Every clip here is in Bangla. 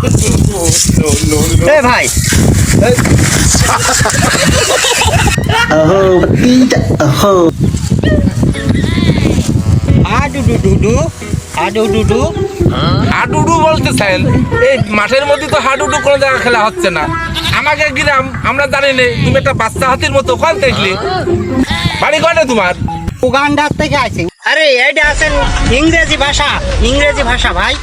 ए भाई अहो भतीजा अहो हाडुडुडुडु हाडुडुडु হাডুডু বলতেছেন? এই মাঠের মধ্যে তো হাডুডু কোনো জায়গা খেলা হচ্ছে না। আমাকে গ্রাম আমরা জানি না, তুমি একটা বাচ্চা হাতির মতো কল দেখলি। বাড়ি কয়টা তোমার? উগান্ডার থেকে আইছি। আরে এইটা আছেন ইংরেজি ভাষা ভাই।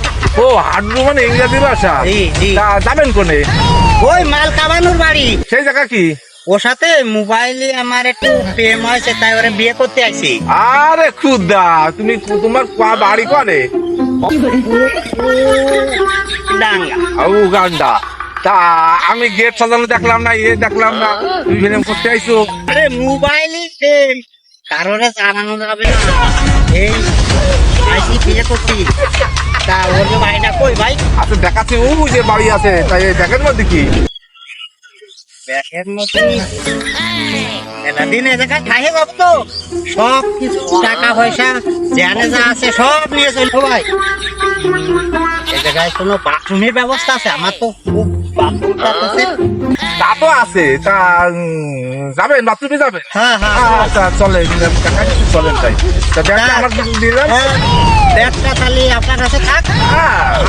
ও হাডুডু মানে ইংরেজি ভাষা? জি, জি। তা যাবেন কোনে? ওই মাল কাবানুর বাড়ি। সেই জায়গা কি? ওর সাথে মোবাইলে আমার একটু প্রেম হয়েছে, তাই ওরে বিয়ে করতে আইছি। আরে খুদা, তুমি তোমার বাড়ি করে ডাঙ্গা উগান্ডা। তা আমি গেট সাজানো দেখলাম না, দেখলাম না, তুমি প্রেম করতে আইছো। আরে মোবাইলে প্রেম কারোরে জানানো যাবে না, এই আইসি বিয়ে করতে। তা ওর যে বাড়িটা কই ভাই? আচ্ছা দেখাচ্ছে ও যে বাড়ি আছে, তাই দেখেন মধ্যে কি ব্যাগের মতো দিনে দেখা খাই বাবু তো সব কিছু টাকা পয়সা জানে যা আছে সব নিয়ে চলবো ভাই। এই জায়গায় কোনো বাথরুমের ব্যবস্থা আছে? আমার তো খুব বাথরুমটা আছে। তা তো আছে। তা যাবেন বাথরুমে যাবেন? হ্যাঁ হ্যাঁ আচ্ছা চলেন, চলেন তাই। তা ব্যাগটা আমার দিলাম। ব্যাগটা তাহলে আপনার কাছে থাক।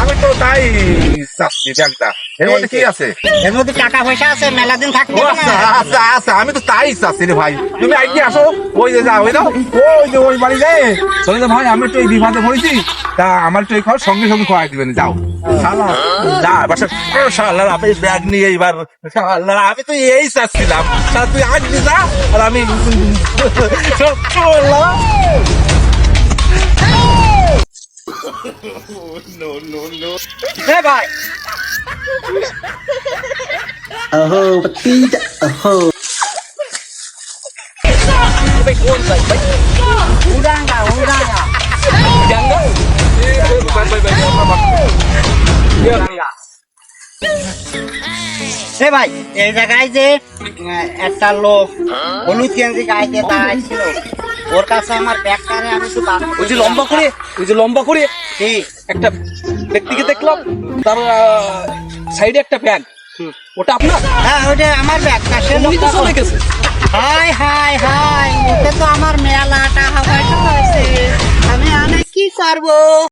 আমি তো তাই চাচ্ছি। ব্যাগটা এর মধ্যে কি আছে? এর মধ্যে টাকা পয়সা আছে, মেলা দিন থাকবে ও আচ্ছা আচ্ছা আচ্ছা, আমি তো তাই চাচ্ছি রে ভাই। তুমি আইডিয়া আসো, ওই যে যা ওই দাও, ওই যে ওই বাড়ি যায় চলে যা ভাই। আমি একটু এই বিভাগে পড়েছি, তা আমার একটু এই খাওয়ার সঙ্গে সঙ্গে খাওয়াই দিবেন। যাও শালা, যা বাসা শালা, আমি ব্যাগ নিয়ে এইবার শালা, আমি তো এই চাচ্ছিলাম। শালা তুই আসবি যা, আর আমি এ ভাই अहो भतीजा अहो উড়াঙ্গা উড়াঙ্গা এ ভাই, এই জায়গায় যে একটা লোক হলুদ গেঞ্জি গাইতে দাঁড়াইছিল, ওর কাছে আমার ব্যাগটারে আমি একটু ওই যে লম্বা করে কি একটা ব্যক্তিকে দেখলাম, তার সাইডে একটা ব্যাগ, ওটা আপনার? হ্যাঁ ওটা আমার ব্যাগটা। সে উনি তো লোকটা চলে গেছে। হাই হাই হাই, ওতে তো আমার মেলা টাকা পয়সা হয়েছে, আমি কি করবো?